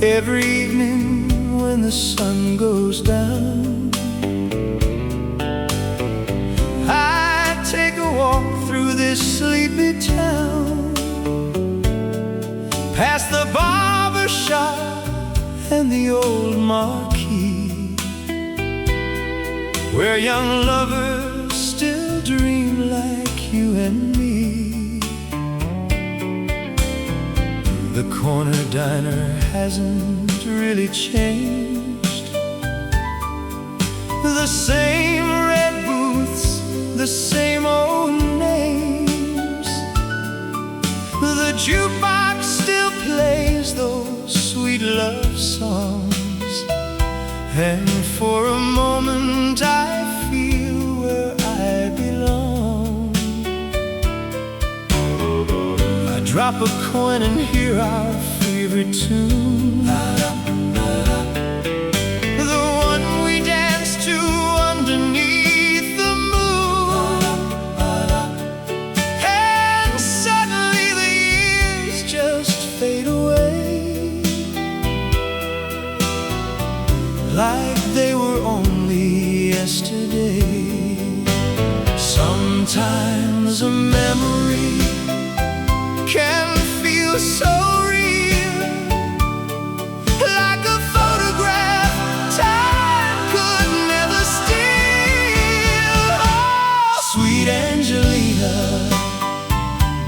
Every evening when the sun goes down, I take a walk through this sleepy town, past the barber shop and the old marquee, where young lovers still dream like you and me. The corner diner hasn't really changed. The same red booths, the same old names. The jukebox still plays those sweet love songs, and for a moment I feel where I belong. I drop a coin and hear our favorite tune, the one we dance to underneath the moon. And suddenly the years just fade away, like they were only yesterday. Sometimes a memory can feel so real, like a photograph time could never steal. Oh, sweet Angelina,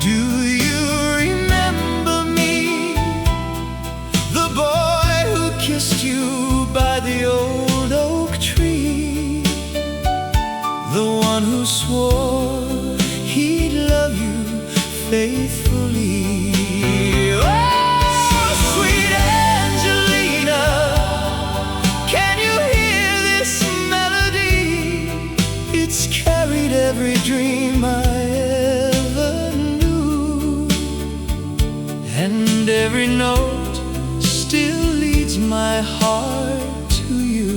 do you remember me? The boy who kissed you by the old oak tree, the one who swore he'd love you faithfully. Oh, sweet Angelina, can you hear this melody? It's carried every dream I ever knew, and every note still leads my heart to you.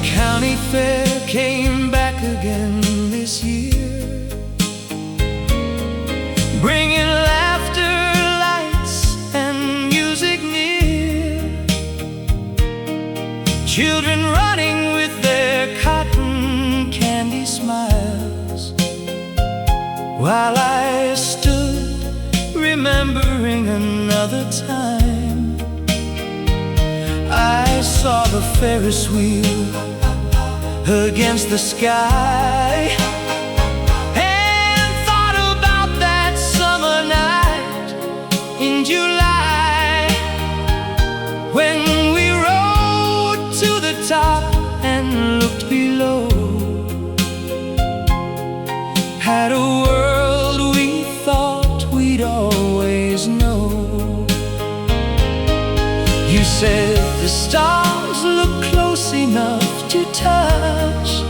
County fair came back again this year, bringing laughter, lights, and music near. Children running with their cotton candy smiles, while I stood remembering another time. I saw the Ferris wheel against the sky, and thought about that summer night in July, when we rode to the top and looked below, had a world we thought we'd always know. You said the stars look close enough to touch.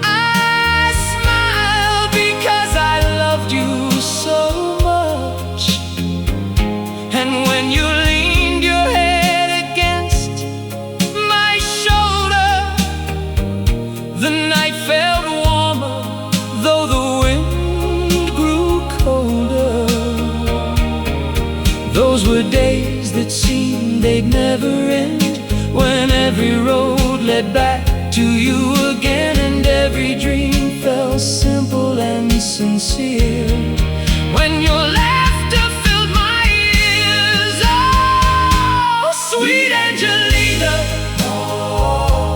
I smiled because I loved you so much, and when you leaned your head against my shoulder, the night felt warmer, though the wind grew colder. Those were days that seemed they'd never end, when every road led back to you again, and every dream felt simple and sincere, when your laughter filled my ears. Oh, sweet Angelina,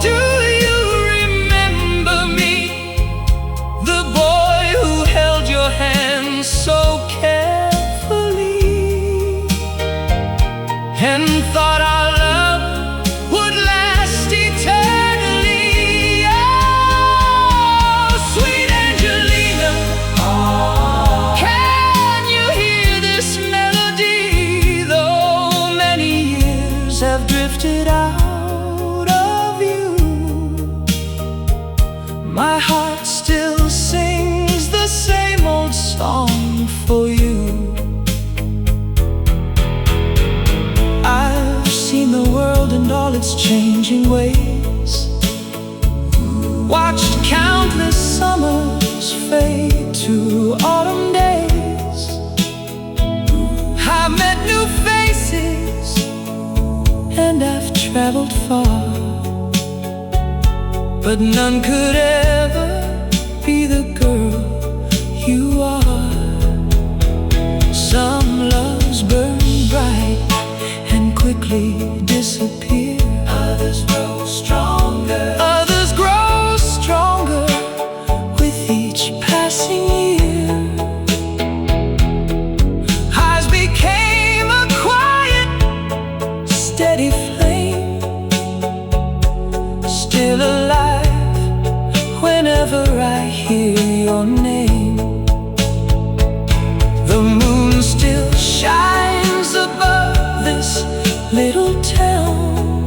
do you remember me? The boy who held your hand so carefully, and thought our love would last eternally. Oh, sweet Angelina, can you hear and I've traveled far, but none could ever be the girl you are. Some loves burn bright and quickly disappear. Others grow stronger. Others grow stronger with each passing year. Ours became a quiet, steady flame, still alive whenever I hear your name. The moon still shines above this little town.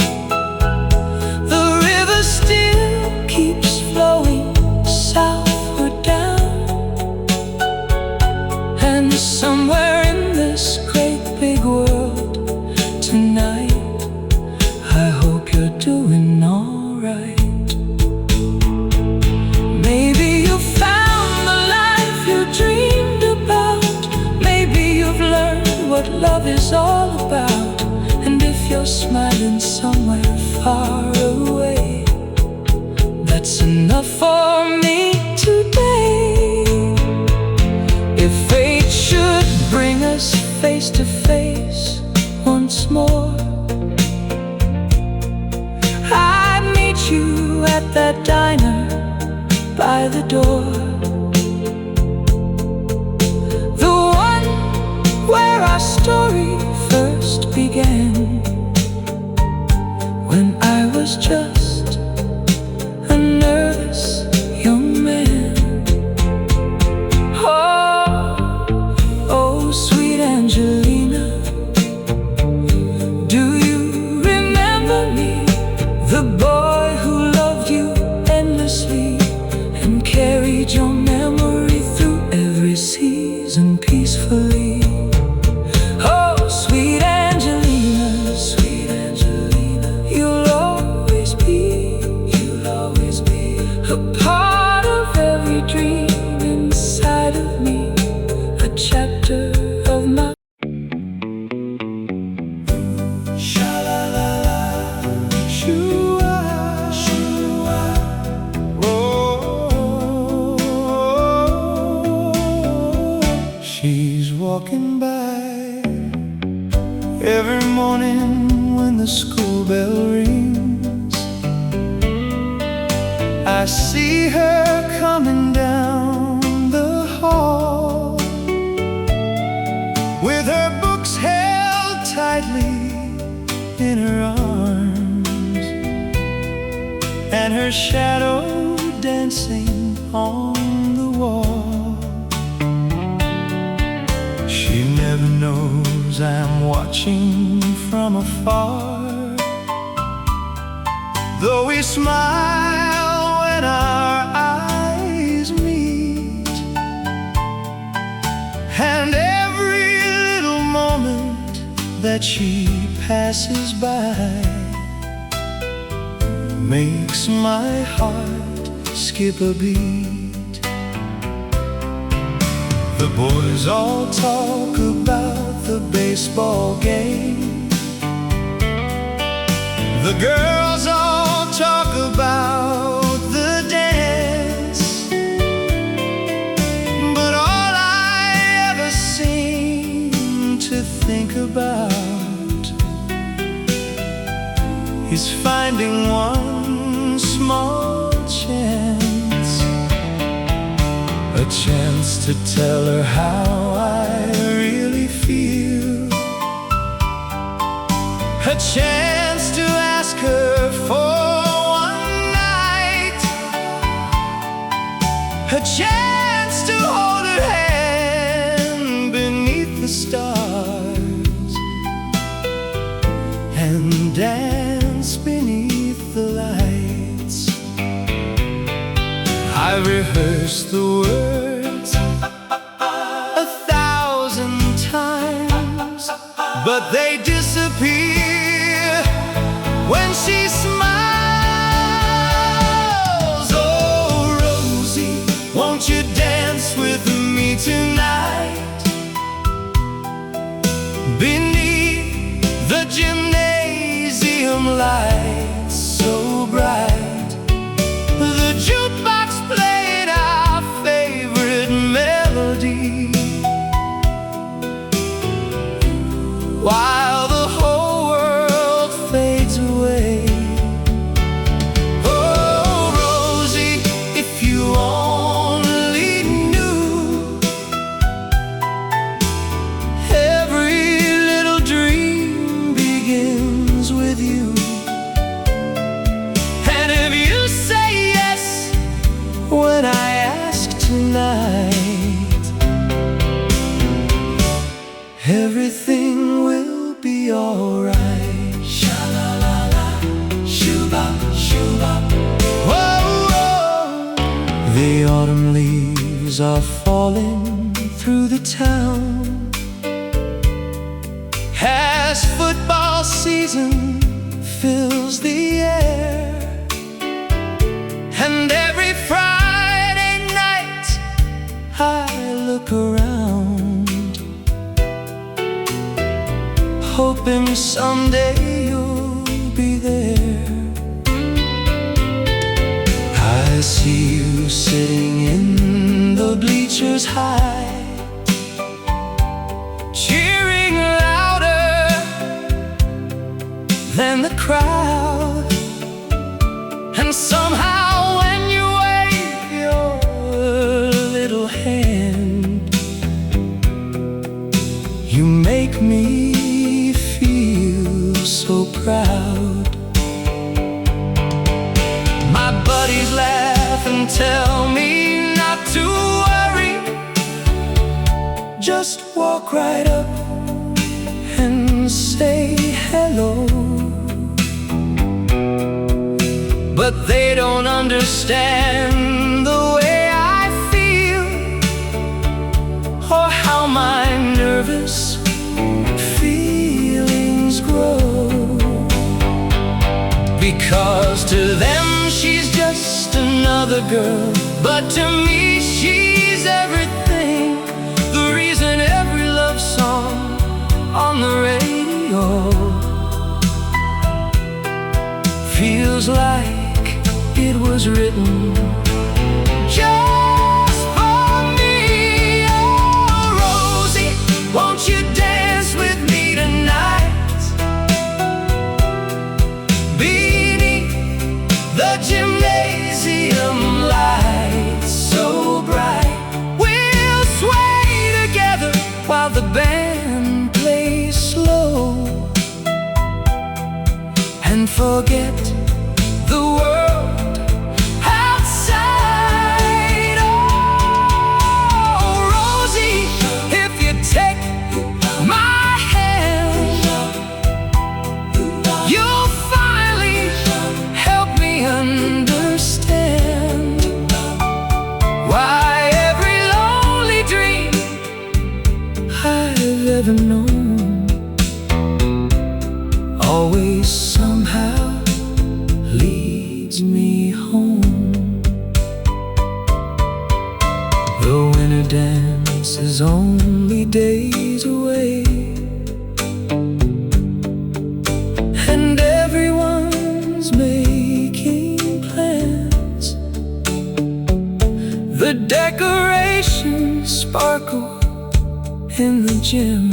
The river still keeps flowing southward down. And somewhere in this great big world tonight, I hope you're doing alright. Maybe you found the life you dreamed about. Maybe you've learned what love is all about. And if you're smiling somewhere far away, that's enough for me today. If fate should bring us face to face once more, I'd meet you at that diner by the door, the one where our story first began, when I was just a nervous young man. Oh, oh, sweet Angelina, do you remember me? The boy who loved you endlessly and carried your memory through every season peacefully. Oh, sweet Angelina, sweet Angelina, you'll always be a part of every dream inside of me, a chapter of my. Sha-la-la-la, shoo-ah, shoo-ah, oh. She's walking by every morning when the school bell rings. I see her coming down the hall with her books held tightly in her arms and her shadow dancing on the wall. She never knows I'm watching from afar, though we smile when our eyes meet, and every little moment that she passes by makes my heart skip a beat. The boys all talk about the baseball game, the girls all talk about the dance, but all I ever seem to think about is finding one small chance, a chance to tell her how I really feel, a chance to ask her for one night, a chance to hold her hand beneath the stars and dance beneath the lights. I've rehearsed the words 1,000 times, but they disappear when she smiles. Oh, Rosie, won't you dance with me tonight? Beneath the gymnasium jukebox played our favorite melody, while the whole world fades away. Oh, Rosie, if you only knew, every little dream begins with you. And if you say yes when I ask tonight, everything will be alright. Sha-la-la-la, shoo-bop, shoo-bop. Whoa, whoa. The autumn leaves are falling through the town as football season fills the air. And every Friday night I look around, hoping someday you'll be there. I see you sitting in the bleachers high, cheering louder than the crowd. And somehow when you wave your little hand, you make me feel so proud. My buddies laugh and tell me not to worry, just walk right up and say hello. But they don't understand the way I feel, or how my nervous feelings grow. Because to them she's just another girl, but to me she's everything. The reason every love song on the radio feels like it was written just for me. Oh, Rosie, won't you dance with me tonight? Beneath the gymnasium lights so bright, we'll sway together while the band plays slow, and forget the world outside. Oh, Rosie, if you take my hand, you'll finally help me understand why every lonely dream I've ever known always somehow leads me home. The winter dance is only days away, and everyone's making plans. The decorations sparkle in the gym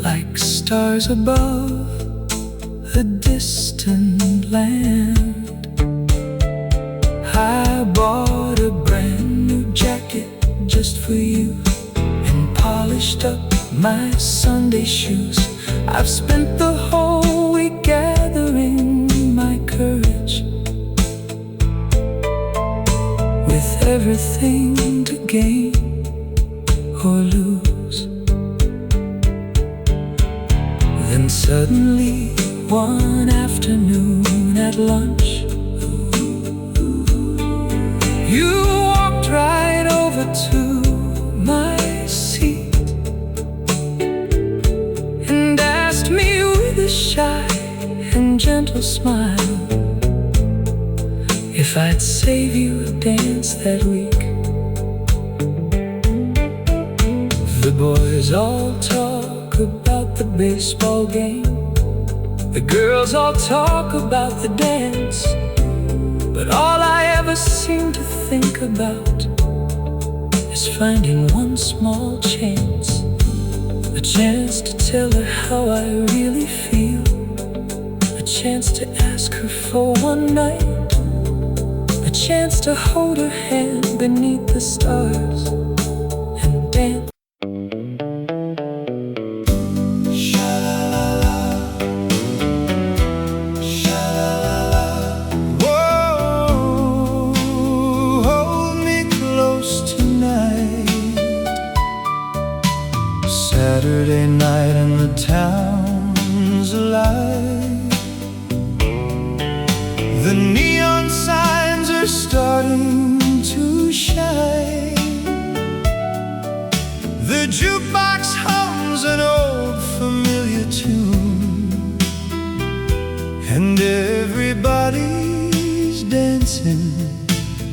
like stars above a distant land. I bought a brand new jacket just for you and polished up my Sunday shoes. I've spent the whole week gathering my courage, with everything to gain or lose. Then suddenly one afternoon at lunch, you walked right over to my seat and asked me with a shy and gentle smile if I'd save you a dance that week. The boys all talk about the baseball game, the girls all talk about the dance, But all I ever seem to think about is finding one small chance, a chance to tell her how I really feel, a chance to ask her for one night, a chance to hold her hand beneath the stars and dance. Saturday night and the town's alive. The neon signs are starting to shine. The jukebox hums an old familiar tune, and everybody's dancing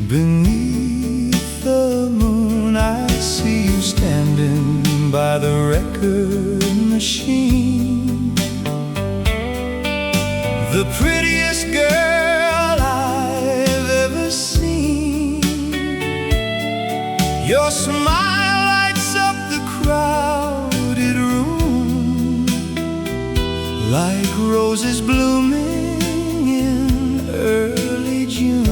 beneath the moon. I see you standing by the record machine, the prettiest girl I've ever seen. Your smile lights up the crowded room like roses blooming in early June.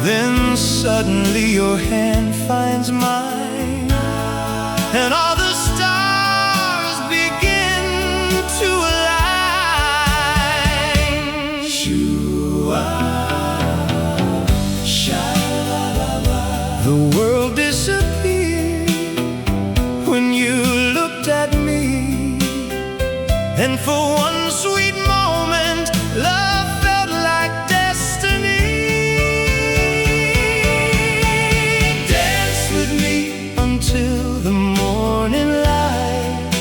Then suddenly your hand finds mine, and all the stars begin to align. Shoo-ah, sha-la-la-la. The world disappeared when you looked at me, and for one sweet moment, love felt like destiny. Till the morning light,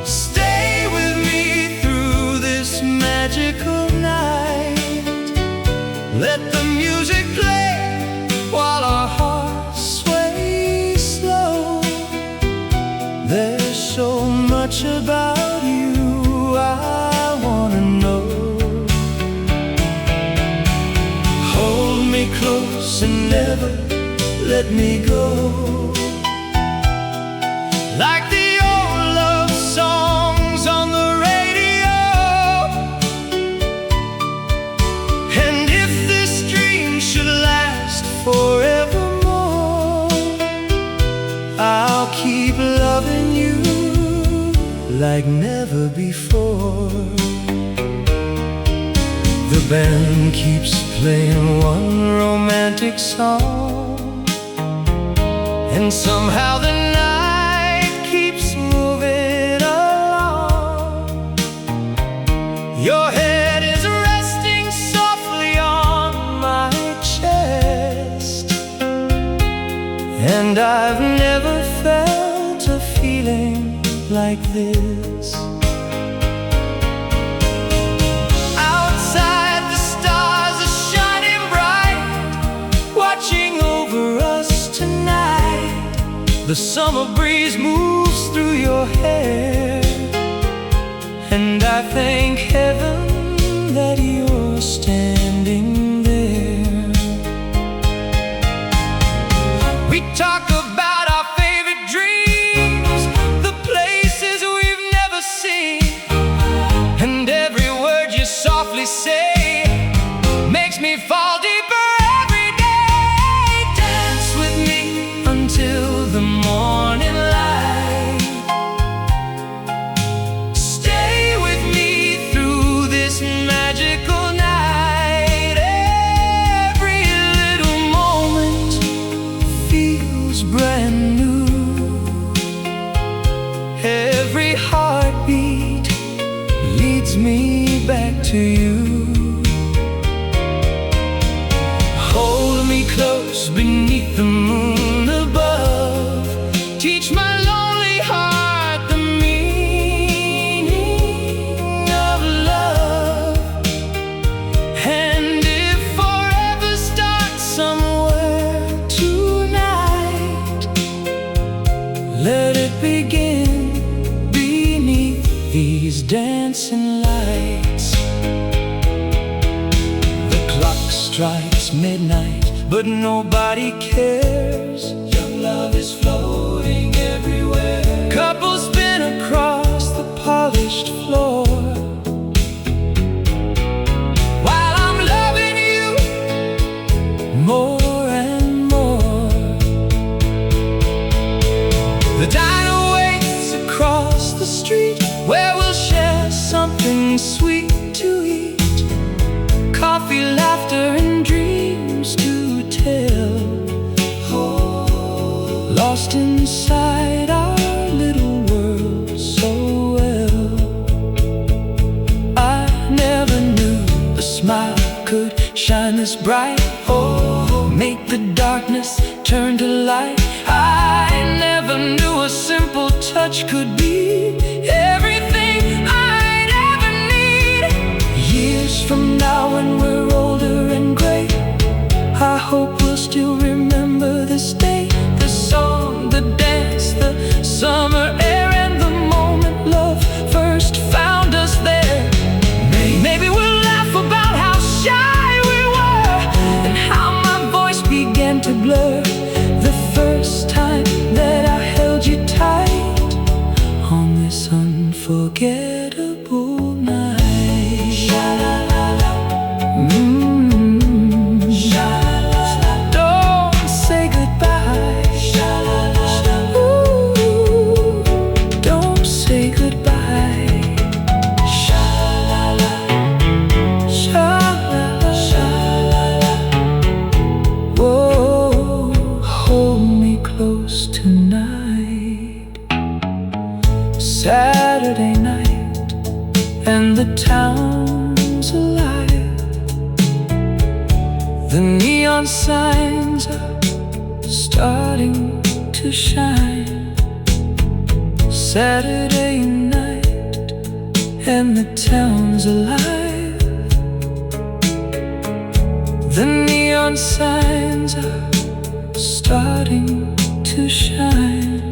stay with me through this magical night. Let the music play while our hearts sway slow. There's so much about you I wanna know. Hold me close and never let me go, like the old love songs on the radio. And if this dream should last forevermore, I'll keep loving you like never before. The band keeps playing one romantic song, and somehow the night keeps moving along. Your head is resting softly on my chest, and I've never felt a feeling like this. Outside the stars are shining bright, watching over us tonight. The summer breeze moves through your hair, and I thank heaven that you're standing there. We talk about our favorite dreams, the places we've never seen, and every word you softly say makes me fall deeper. Morning light, stay with me through this magical night. Every little moment feels brand new. Every heartbeat leads me back to you. Hold me close beneath the moon above. Teach my lonely heart the meaning of love. Let it begin beneath these dancing lights. The clock strikes midnight, but nobody cares. Young love is floating everywhere. Couples spin across the polished floor, while I'm loving you more and more. The diner waits across the street, where we'll share something sweet to eat. Coffee, laughter, and dreams to tell, lost inside our little world so well. I never knew a smile could shine this bright, make the darkness turn to light. I never knew a simple touch could be everything I'd ever need. Years from now, when we're older and gray, I hope we'll still remember this day. The song, the dance, the summer air, and the moment love first found us there. Maybe we'll laugh about how shy we were, and how my voice began to blur the first time that I held you tight on this unforgettable night. Don't say goodbye. Ooh, don't say goodbye. Whoa, hold me close tonight. Saturday night, and the town's alive. The neon signs are starting to shine. Saturday night, and the town's alive. The neon signs are starting to shine.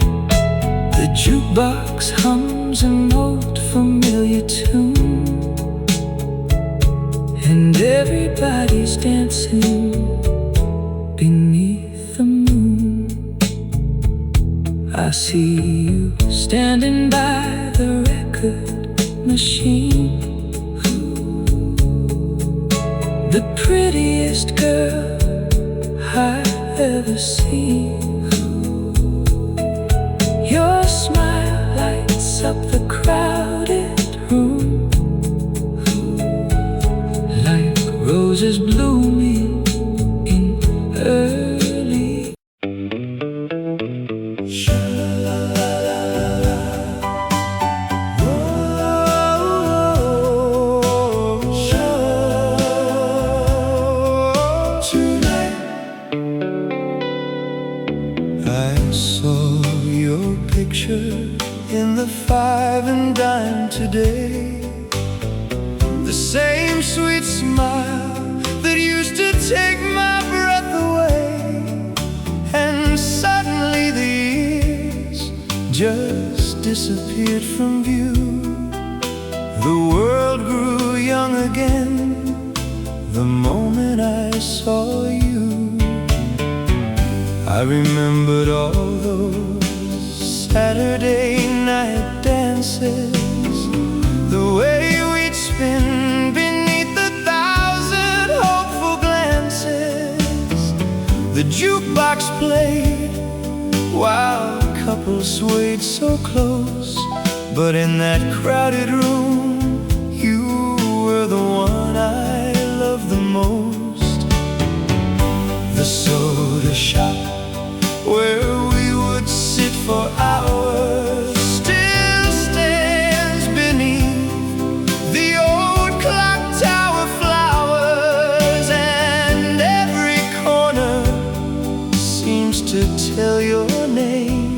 The jukebox hums an old familiar tune, and everybody's dancing beneath the moon. I see you standing by the record machine, the prettiest girl I've ever seen. Your smile lights up the crowded room, like roses blooming in early. Tonight I saw your picture in the 5 and dime today. The same sweet smile that used to take my breath away. And suddenly the years just disappeared from view. The world grew young again the moment I saw you. I remembered all those Saturday night dances, the way we'd spin beneath the 1,000 hopeful glances. The jukebox played while couples swayed so close, but in that crowded room, you were the one I loved the most. The soda shop where we would sit for hours still stands beneath the old clock tower flowers, and every corner seems to tell your name,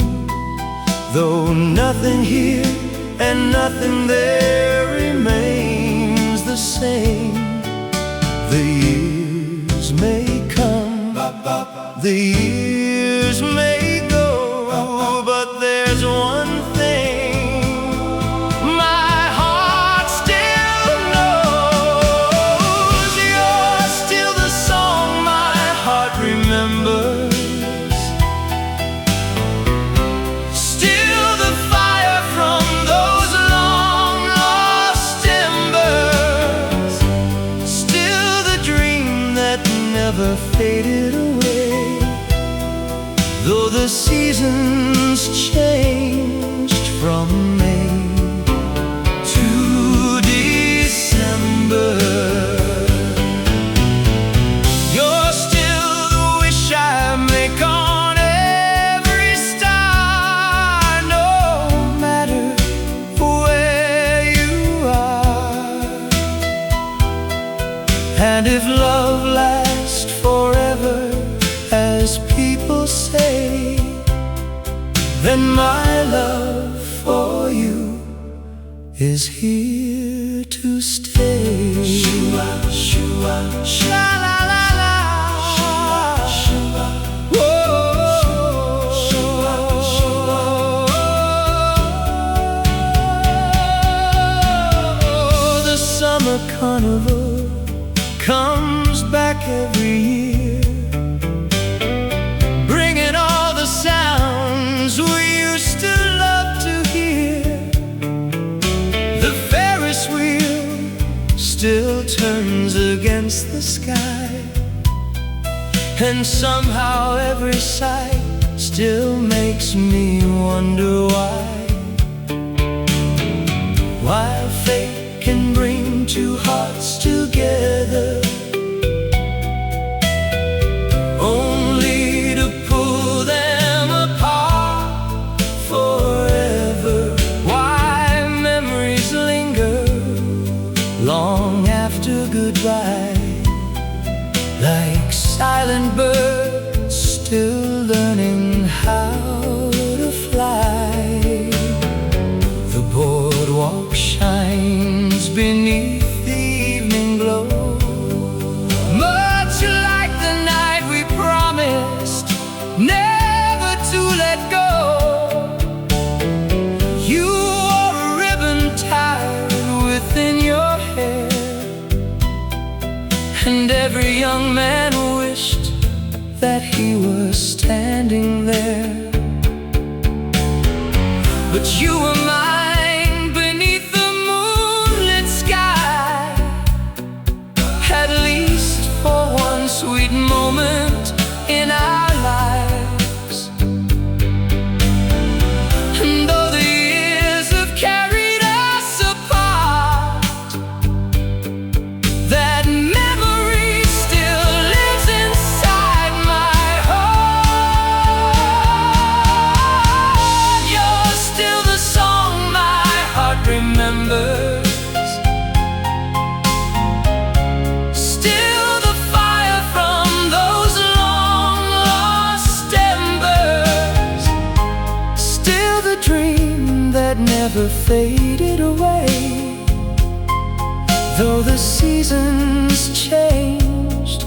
though nothing here and nothing there remains the same. The years may come, the years may go, but there's the seasons changed from May to December, you're still the wish I make on every star, no matter where you are. And if love lasts forever, as people say, then my love for you is here to stay. Shoo-ah, shoo-ah, sha-la-la-la, shoo-ah, shoo-ah, whoa, shoo-ah, shoo-ah. The summer carnival comes back every year, bringing all the sounds we used to love to hear. The Ferris wheel still turns against the sky, and somehow every sight still makes me wonder why. While fate can bring two hearts together, only to pull them apart forever. Why memories linger long after goodbye, like silent birds still learning how to fly. The boardwalk shines beneath the evening glow, much like the night we promised never to let go. You wore a ribbon tied within your hair, and every young man wished that he was standing there. But you were mine beneath the moonlit sky, at least for one sweet moment in our lives. And though the years have carried us apart, that memory still lives inside my heart. You're still the song my heart remembers, still the fire from those long lost embers, still the dream that never faded away. Though the seasons changed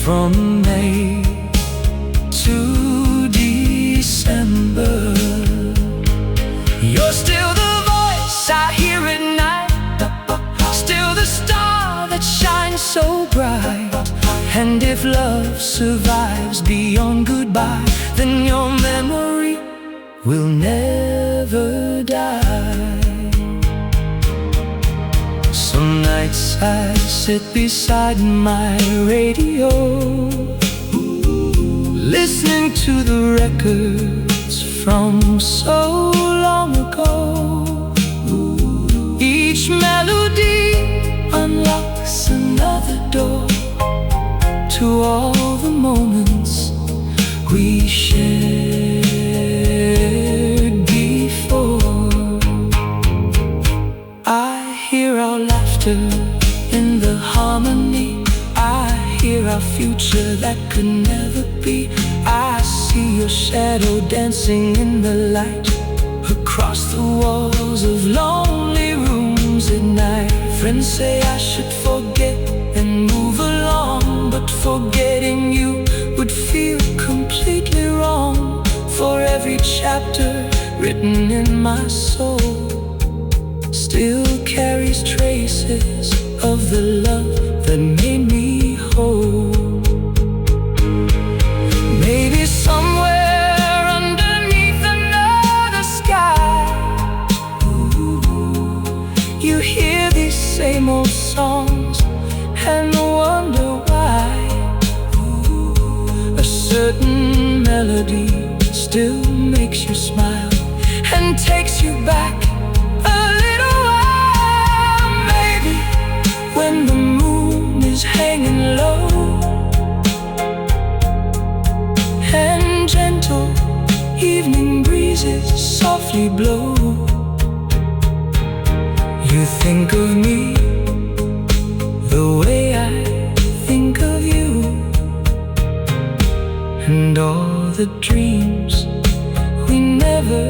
from May to December, you're still the voice I hear at night, still the star that shines so bright. And if love survives beyond goodbye, then your memory will never die. Some nights I sit beside my radio, listening to the records from so long ago. Each melody unlocks another door to all the moments we shared before. I hear our laughter in the harmony, I hear our future that could never be. I see your shadow dancing in the light across the walls of lonely rooms at night. Friends say I should forget and move along, but forgetting you would feel completely wrong. For every chapter written in my soul still carries traces of the love that made me whole. Maybe somewhere underneath another sky, you hear these same old songs and wonder why. A certain melody still makes you smile and takes you back a little while. Maybe when the moon is hanging low and gentle evening breezes softly blow, you think of me the way I think of you, and all the dreams we never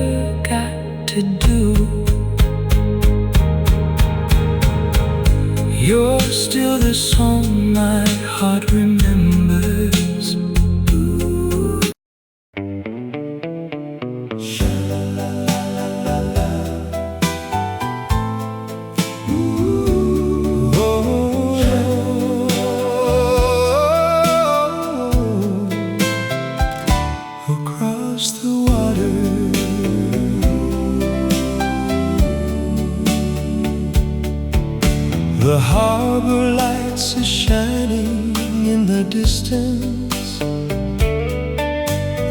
got to do. You're still the song my heart remembers. The harbor lights are shining in the distance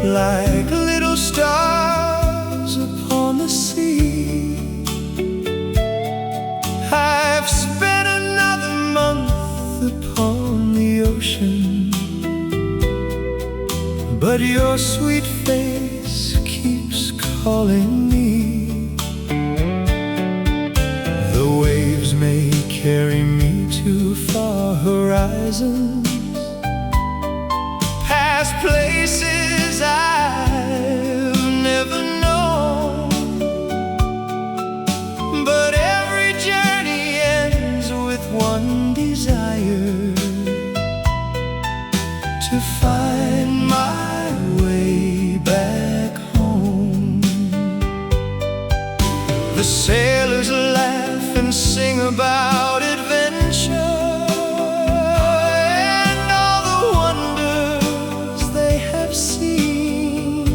like little stars upon the sea. I've spent another month upon the ocean, but your sweet face keeps calling me. The waves may carry me to far horizons, past places I've never known, but every journey ends with one desire: to find my way back home. The sailors laugh and sing about adventure and all the wonders they have seen,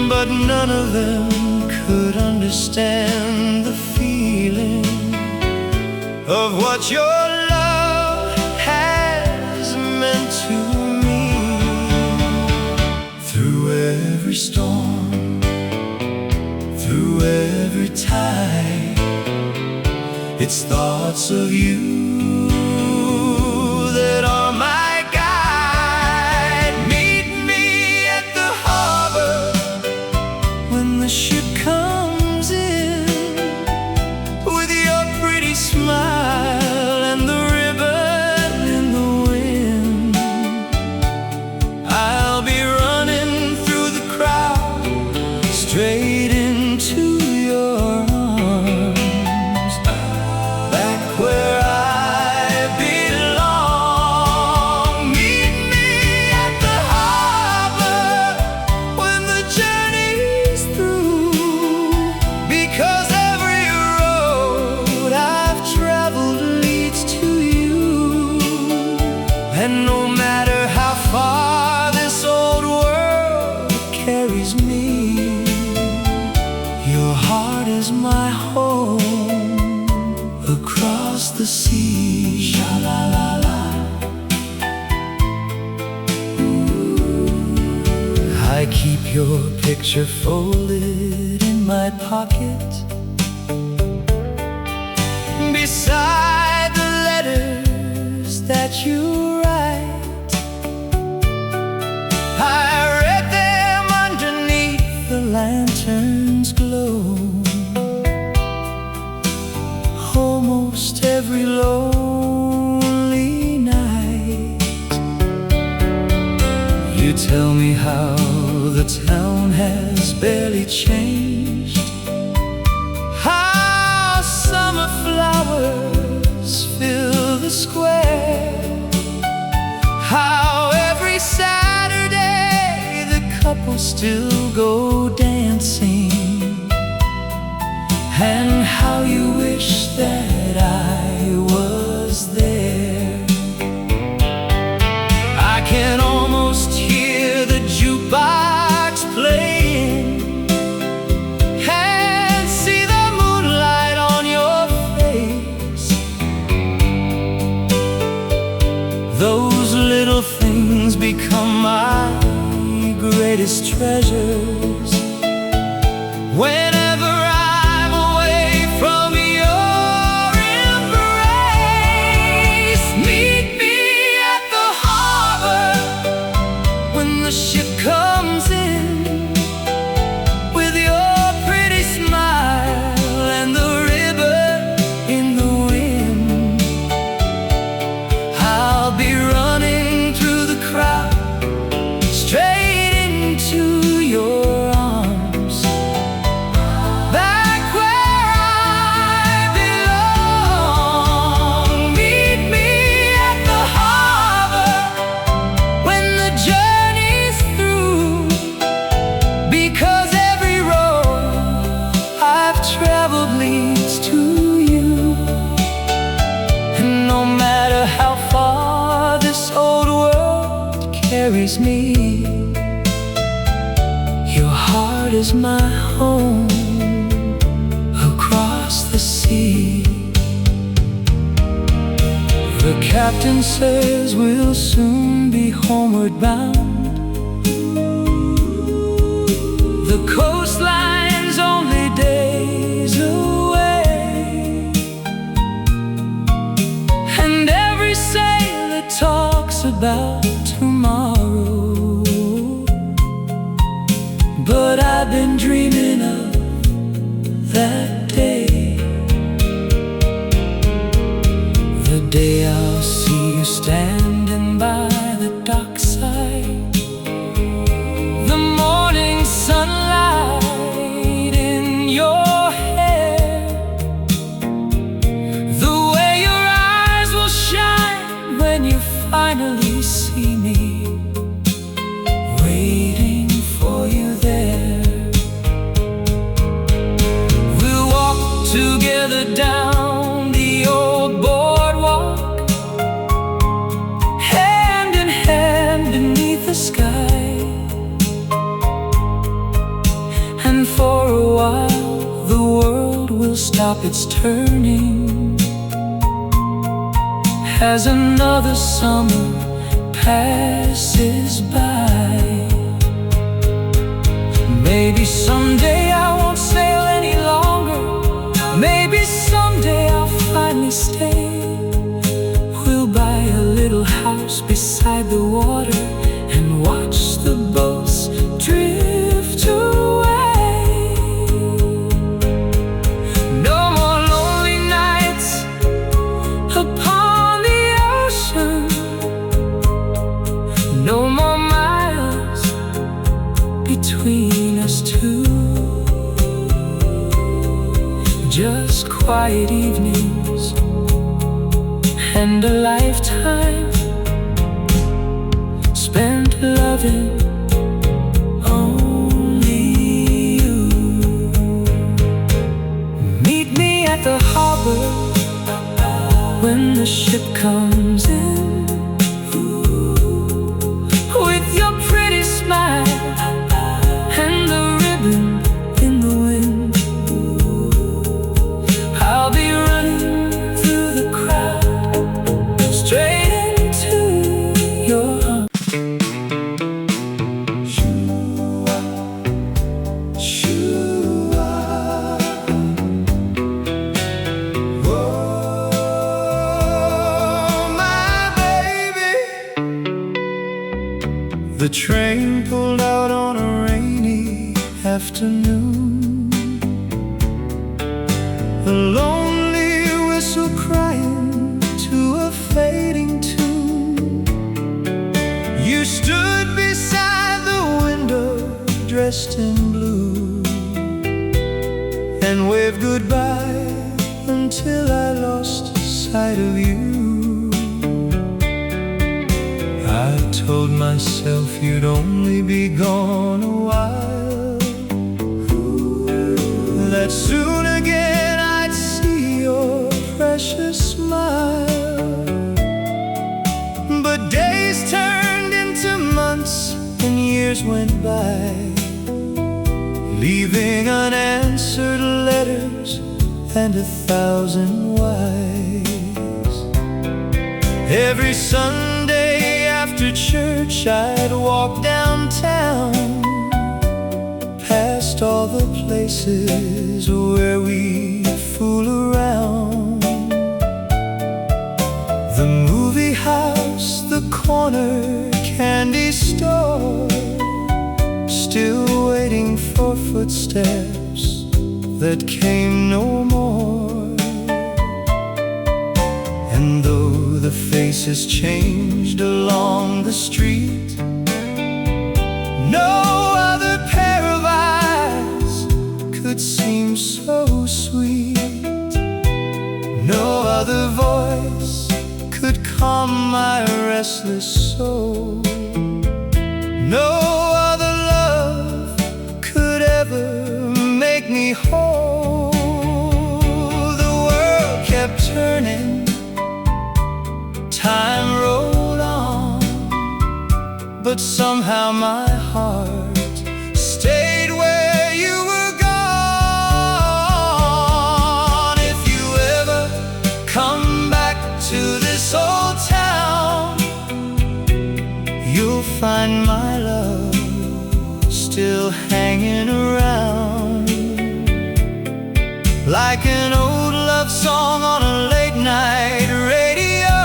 but none of them could understand the feeling of what your love has meant to me. Through every storm, through every tide, it's thoughts of you that are my guide. Meet me at the harbor when the ship comes in, with your pretty smile and the ribbon in the wind. I'll be running through the crowd straight into your arms, back where I belong. Meet me at the harbor when the journey's through, because every road I've traveled leads to you, and no matter how far this old world carries me, your heart is my home across the sea. Sha-la-la-la. I keep your picture folded in my pocket, beside the letters that you write. I read them underneath the lantern's glow, almost every lonely night. You tell me how the town has barely changed, how summer flowers fill the square, how every Saturday the couples still go dancing, and how you wish that I was there. I can almost hear the jukebox playing and see the moonlight on your face. Those little things become my greatest treasures. Whenever I'm away from your embrace, meet me at the harbor when the ship comes in, with your pretty smile and the ribbon in the wind. I'll be running through the crowd straight into your arms, back where I belong. Meet me at the harbor when the journey's through, because every road I've traveled leads to you. And no matter how far this old world carries me, your heart is my home across the sea. The captain says we'll soon be homeward bound. The coastline's only days away, and every sailor talks about tomorrow. But I've been dreaming of that day, the day I'll see you standing by the dockside, the morning sunlight in your hair, the way your eyes will shine when you finally see me, waiting for you there. We'll walk together down the old boardwalk, hand in hand beneath the sky. And for a while the world will stop its turning as another summer passes by. Maybe someday I won't sail any longer. Maybe someday I'll finally stay. We'll buy a little house beside the water and watch the boats drift away. No more lonely nights upon the ocean, no more miles between us two. Just quiet evenings and a lifetime spent loving only you. Meet me at the harbor when the ship comes in, with your pretty smile and the ribbon in the wind. I'll be running through the crowd straight into your arms. The train pulled out on a rainy afternoon, the lonely whistle crying to a fading tune. You stood beside the window dressed in blue and waved goodbye until I lost sight of you. I told myself you'd only be gone a while, that soon again I'd see your precious smile. But days turned into months and years went by, leaving unanswered letters and 1,000 whys. Every Sunday after church I'd walk downtown places where we fool around. The movie house, the corner candy store, still waiting for footsteps that came no more. And though the faces changed along the street, no other pair of eyes could seem so sweet. No other voice could calm my restless soul. No other love could ever make me whole. The world kept turning, time rolled on, but somehow my heart stayed where you were gone. If you ever come back to this old town, you'll find my love still hanging around, like an old love song on a late night radio,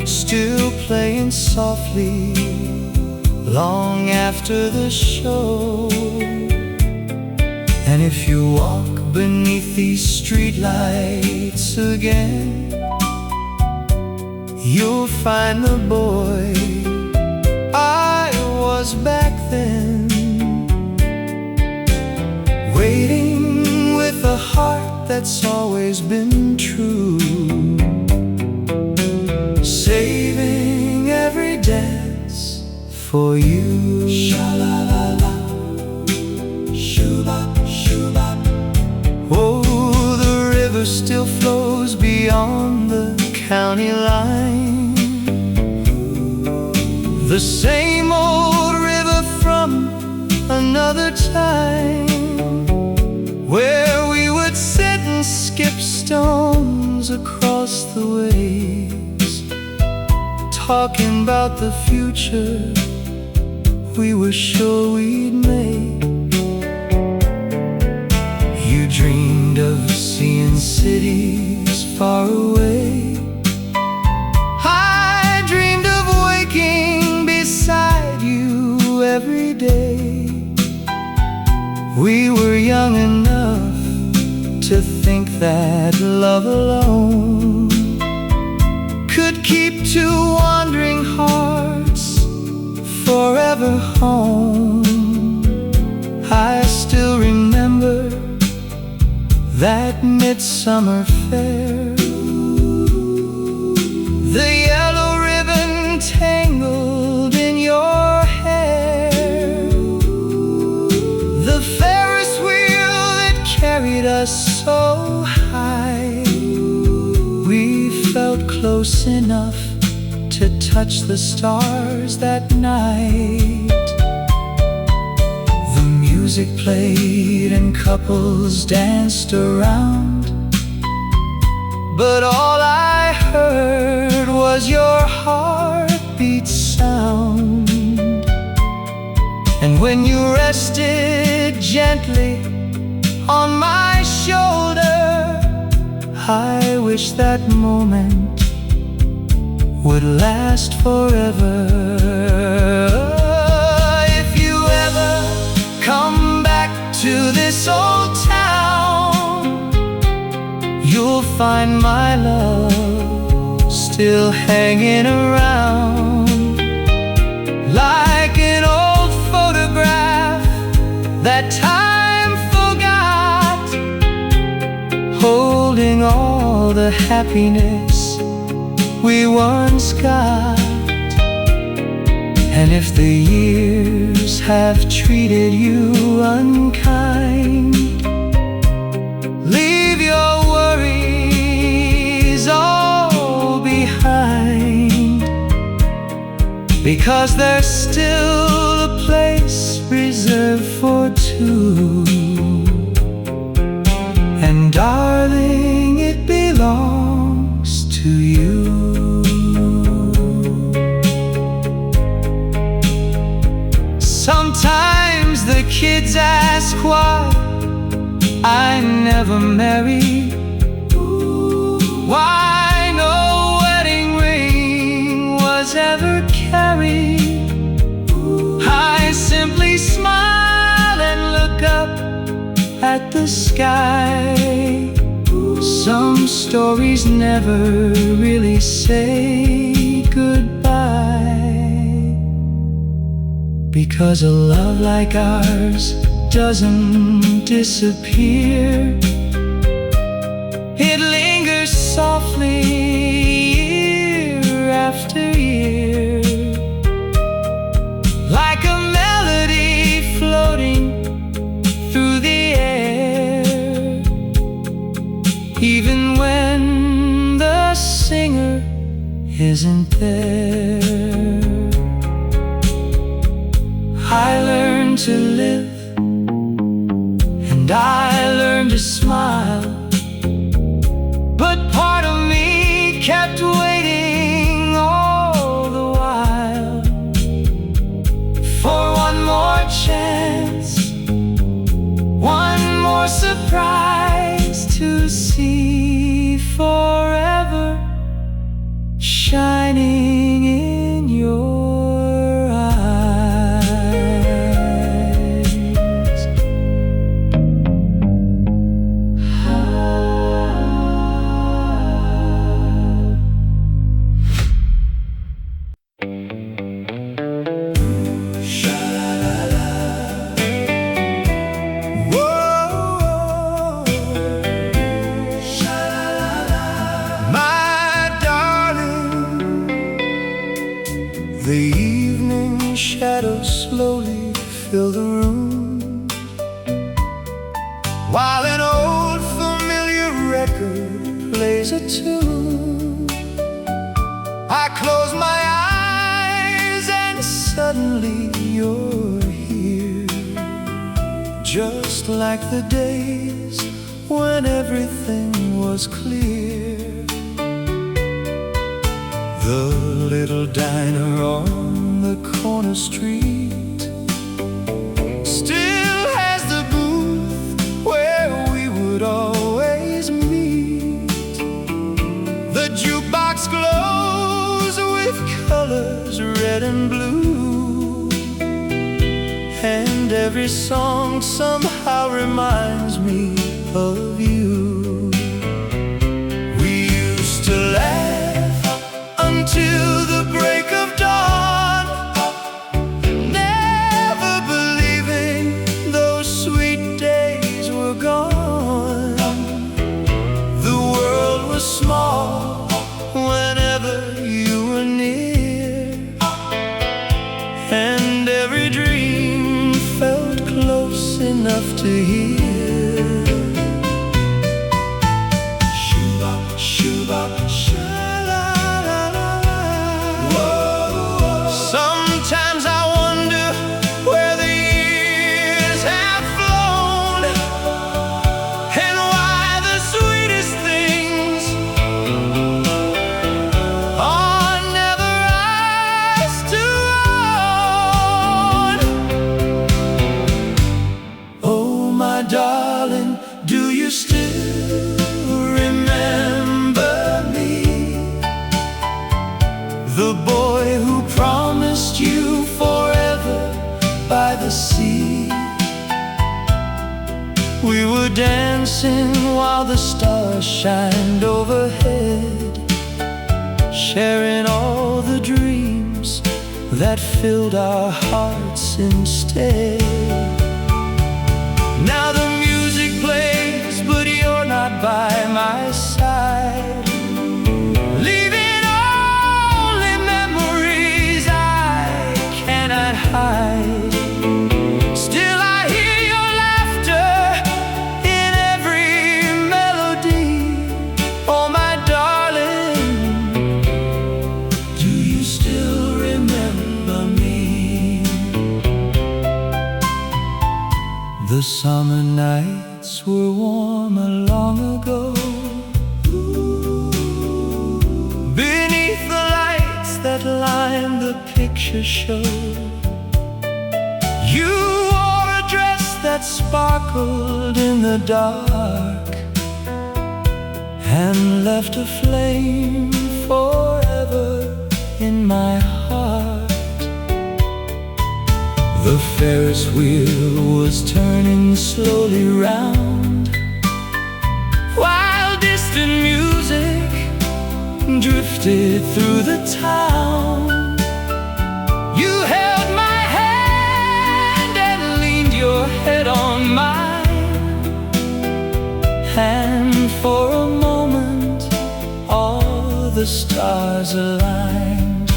still playing softly long after the show. And if you walk beneath these streetlights again, you'll find the boy I was back then, waiting with a heart that's always been true, saving every dance for you. Sha-la-la-la, shoo-bop, shoo-bop. Oh, the river still flows beyond the county line, the same old river from another time, where we would sit and skip stones across the waves, talking about the future we were sure we'd make. You dreamed of seeing cities far away, I dreamed of waking beside you every day. We were young enough to think that love alone could keep two wandering hearts forever home. I still remember that midsummer fair, the yellow ribbon tangled in your hair, the Ferris wheel that carried us so high. We felt close enough to touch the stars that night. The music played and couples danced around, but all I heard was your heartbeat sound. And when you rested gently on my shoulder, I wish that moment would last forever. If you ever come back to this old town, you'll find my love still hanging around, like an old photograph that time forgot, holding all the happiness we once got. And if the years have treated you unkind, leave your worries all behind, because there's still a place reserved for two. And darling, it belongs to you. Sometimes the the kids ask why I never married, why no wedding ring was ever carried, I simply smile and look up at the sky. Some stories never really say goodbye, because a love like ours doesn't disappear. It lingers softly year after year, like a melody floating through the air. Even when the singer isn't there, I learned to live and I learned to smile, but part of me kept waiting all the while for one more chance, one more surprise to see forever shining in your eyes. Sha-la-la-la. Whoa. Sha-la-la-la. My darling, the evening shadows slowly fill the room, while an old familiar record plays a tune. I close my eyes and suddenly you're here, just like the days when everything was clear. The little diner on the corner street still has the booth where we would always meet. The jukebox glows with colors red and blue, and every song somehow reminds me of you. We used to laugh until the break of dawn, never believing those sweet days were gone. The world was small whenever you were near, and every dream felt close enough to hear. Shoo-bop, shoo-bop, sha-la-la-la. Whoa. Sometimes I wonder where the years have flown, and why the sweetest things are never ours to own. Oh, my darling, do you still remember me? The boy who promised you forever by the sea. We were dancing while the stars shined overhead, sharing all the dreams that filled our hearts instead. Now the music plays, but you're not by my side, leaving only memories I cannot hide. Still I hear your laughter in every melody. Oh, my darling, do you still remember me? The summer nights were warmer long ago, beneath the lights that lined the picture show. You wore a dress sparkled in the dark and left a flame forever in my heart. The Ferris wheel was turning slowly round, while distant music drifted through the town. You held my hand and leaned your head on mine, and for a moment all the stars aligned.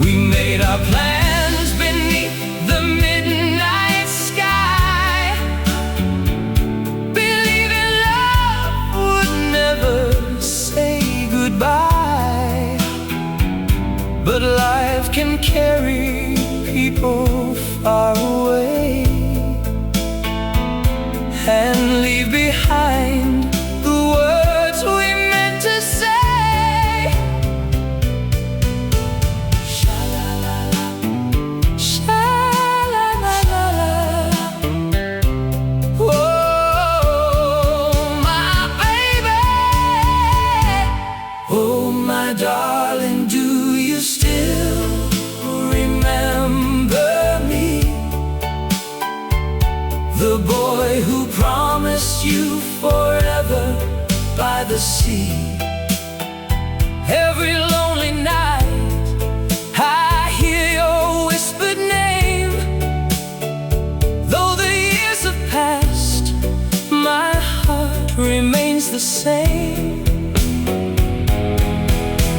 We made our plans beneath the midnight sky, believing love would never say goodbye. But life can carry people far away and leave behind the words we meant to say. Sha-la-la-la, sha-la-la-la-la. Oh, my baby, oh, my darling, do you still remember me? The boy who promised you forever by the sea. Every lonely night I hear your whispered name. Though the years have passed, my heart remains the same.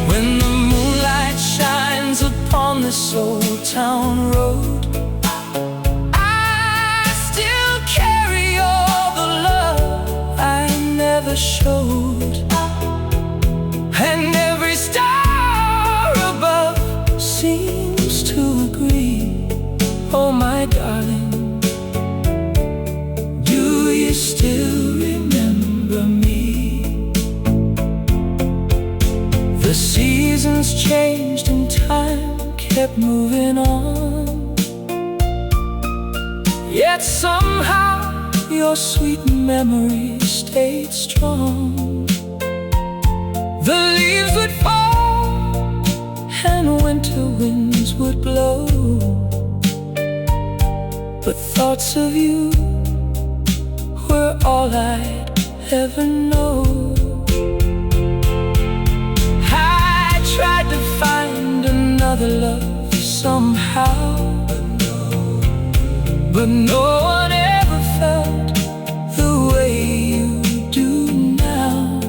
When the moonlight shines upon this old town road, showed, and every star above seems to agree. Oh, my darling, do you still remember me? The seasons changed and time kept moving on, yet somehow your sweet memory stayed strong. The leaves would fall and winter winds would blow, but thoughts of you were all I'd ever know. I tried to find another love somehow, but no one ever felt the way you do now.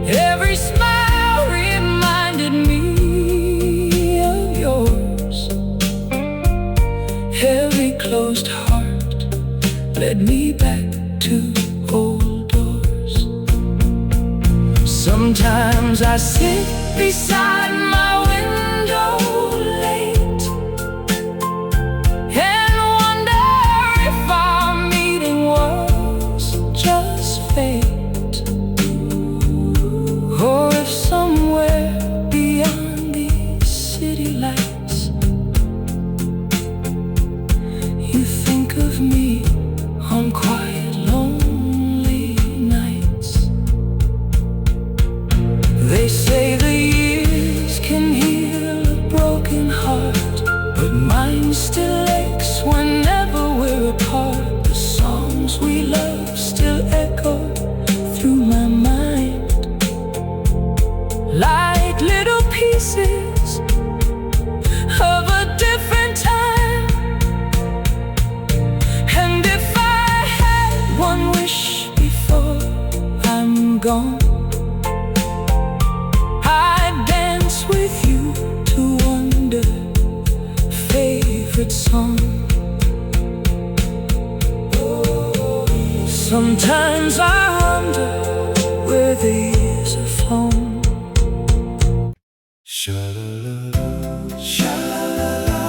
Every smile reminded me of yours. Every closed heart led me back to old doors. Sometimes I sit beside my window late and wonder if our meeting was just fate, or if somewhere beyond these city lights you think of me on quiet, lonely nights. They say the years can heal a broken heart, but mine still aches whenever we're apart. The songs we love still echo through my mind, like little pieces of a different time. And if I had one wish before I'm gone, I'd dance with you to wonder favorite song. Sometimes I wonder where the years have flown. Sha-la-la-la, sha-la-la-la.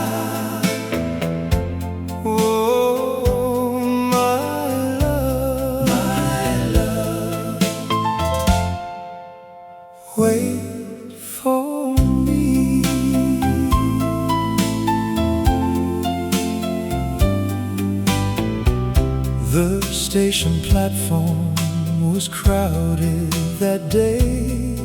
Oh, my love, wait for me. The station platform was crowded that day,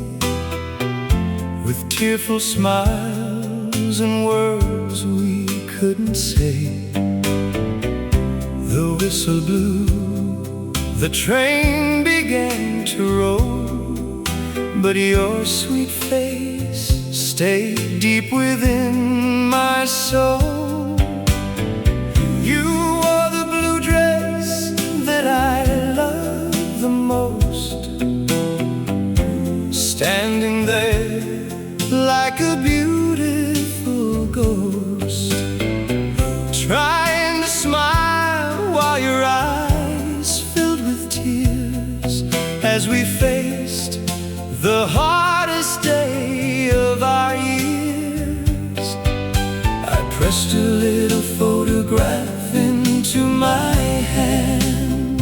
with tearful smiles and words we couldn't say. The whistle blew, the train began to roll, but your sweet face stayed deep within my soul. You wore the blue dress that I love the most, standing there like a beautiful ghost, trying to smile while your eyes filled with tears, as we faced the hardest day of our years. I pressed a little photograph into my hand,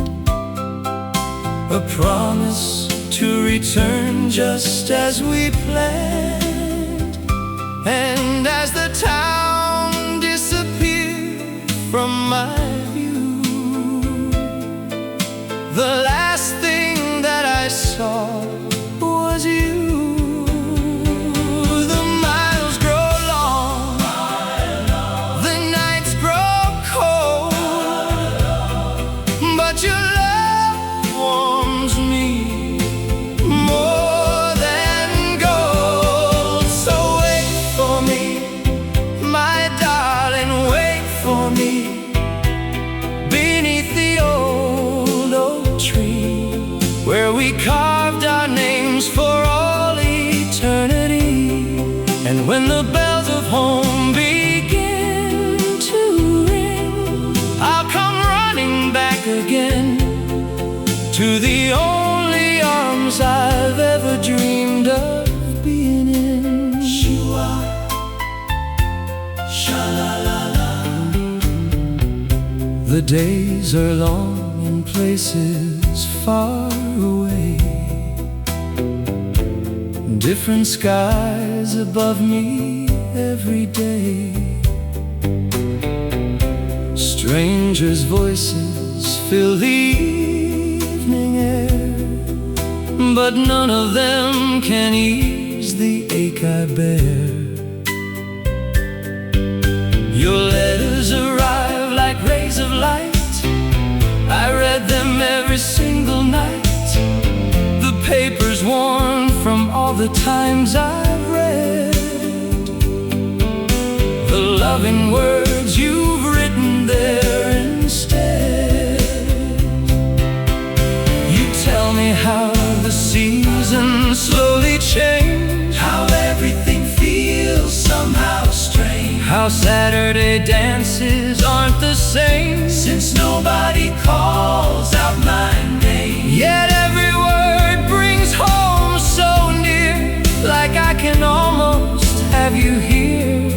a promise to return just as we planned. And as the town disappeared from my view, the last thing that I saw was you. The miles grow long, the nights grow cold, but your love warms me more than gold. So wait for me, my darling, wait for me, beneath the old oak tree, where we carved our names for all eternity. And when the bells of home begin to ring, I'll come running back again to the only arms I've ever dreamed of being in. Shua, sha-la-la-la. The days are long in places far away, different skies above me every day, strangers' voices fill the evening air, but none of them can ease the ache I bear. Your letters arrive like rays of light, I read them every single night. The paper's worn from all the times I've read, the loving words you've written there instead. You tell me how the seasons slowly change, how everything feels somehow strange, how Saturday dances aren't the same since nobody calls out my name. Yet every word brings home so near, like I can almost have you here.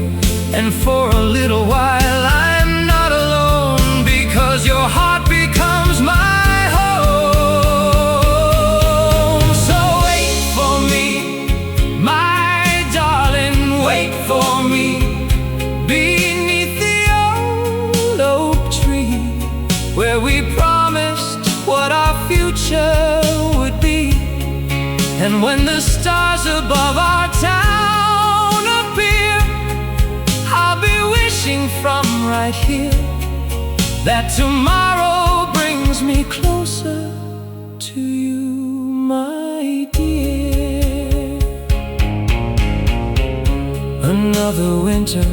And for a little while I'm not alone, because your heart becomes my home. So wait for me, my darling, wait for me, beneath the old oak tree, where we promised what our future would be. And when the stars above our town appear, I'll be wishing from right here that tomorrow brings me closer to you, my dear. Another winter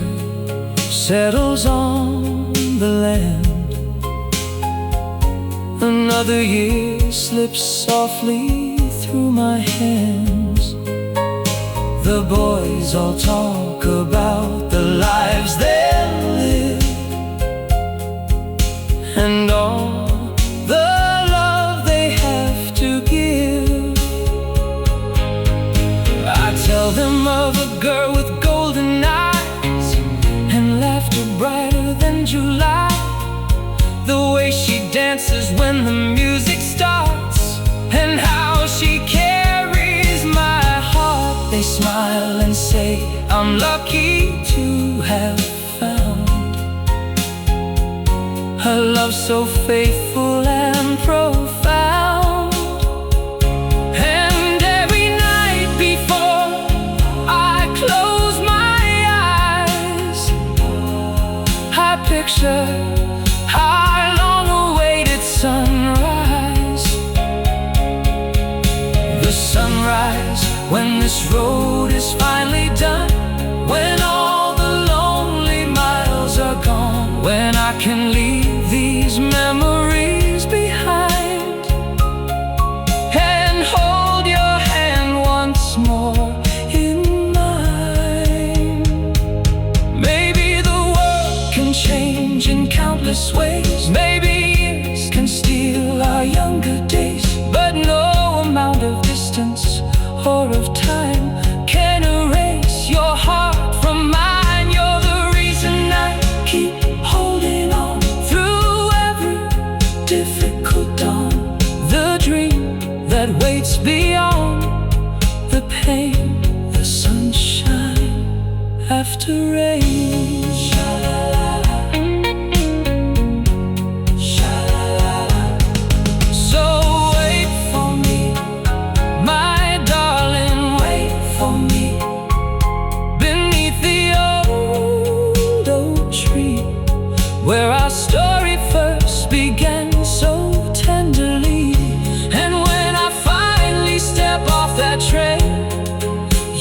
settles on the land, another year slips softly through my hands. The boys all talk about the lives they'll live, and all the love they have to give. I tell them of a girl with golden eyes and laughter brighter than July, the way she dances when the music starts, and how she carries my heart. They smile and say I'm lucky to have found a love so faithful picture our long-awaited sunrise. The sunrise, when this road is finally done, when all the lonely miles are gone, when I can leave these memories behind and hold your hand once more in mine. Maybe the world can change in countless ways, maybe years can steal our younger days, but no amount of distance or of time can erase your heart from mine. You're the reason I keep holding on through every difficult dawn, the dream that waits beyond the pain, the sunshine after rain. Where our story first began so tenderly, and when I finally step off that train,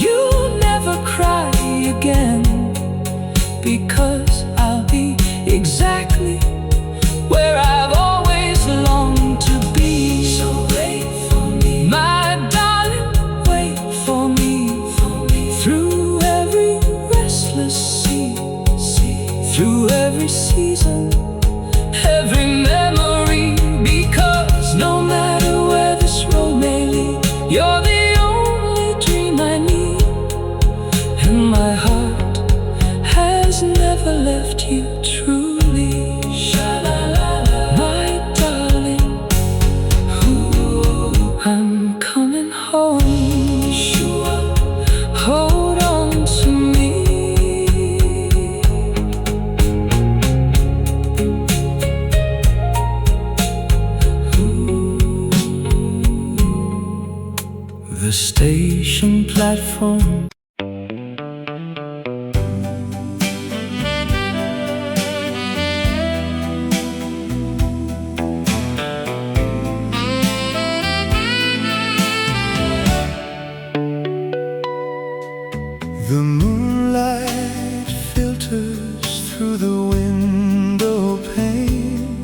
you'll never cry again, because I'll be exactly where I've always longed to be. So wait for me, my darling, wait for me, through every restless sea, through every season, every memory, because no matter where this road may lead, you're the only dream I need, and my heart has never left you truly. My darling, ooh, I'm coming home. Hold on to me. The station platform. The moonlight filters through the window pane.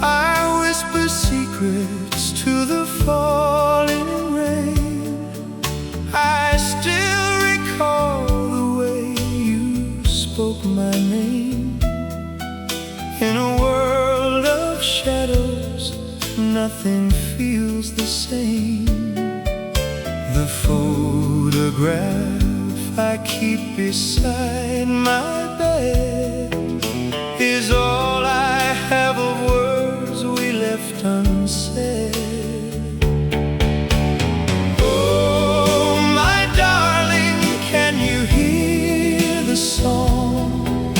I whisper secrets to the falling rain. I still recall the way you spoke my name. In a world of shadows, nothing feels the same. The photograph I keep beside my bed is all I have of words we left unsaid. Oh, my darling, can you hear the song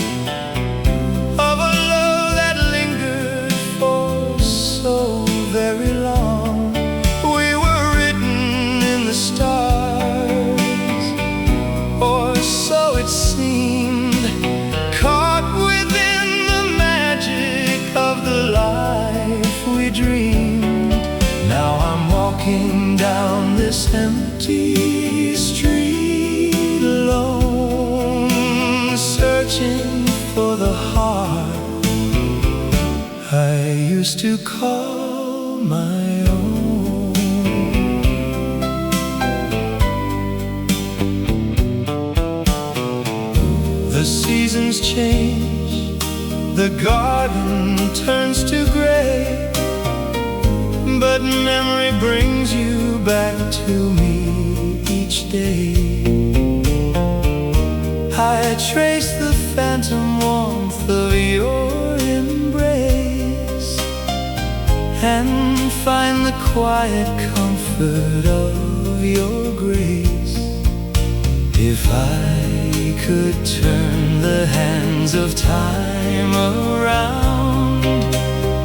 of a love that lingered for so very long? We were written in the stars, or so it seemed, caught within the magic of the life we dreamed. Now I'm walking down this empty street alone, searching for the heart I used to call my own. The seasons change, the garden turns to gray, but memory brings you back to me each day. I trace the phantom warmth of your embrace and find the quiet comfort of your grace. If I could turn the hands of time around,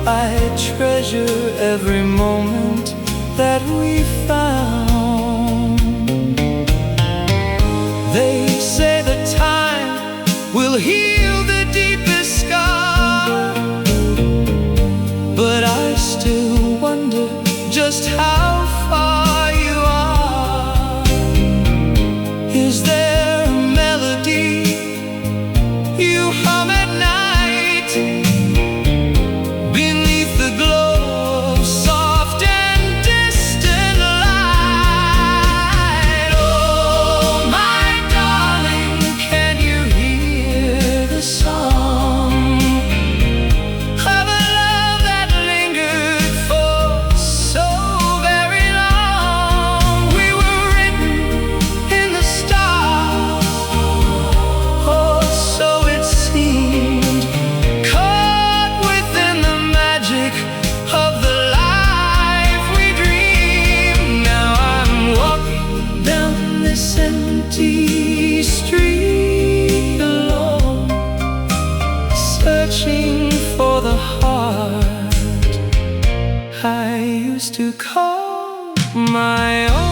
I'd treasure every moment that we found. They say that time will heal the deepest scar. But I still wonder just how far you are. Is there a melody you hum at night beneath the glow of soft and distant light? Oh, my darling, can you hear the song of a love that lingered for so very long? We were written in the stars, oh, so it seemed, caught within the magic of the life we dreamed. Now I'm walking down this empty street alone, searching for the heart I used to call my own.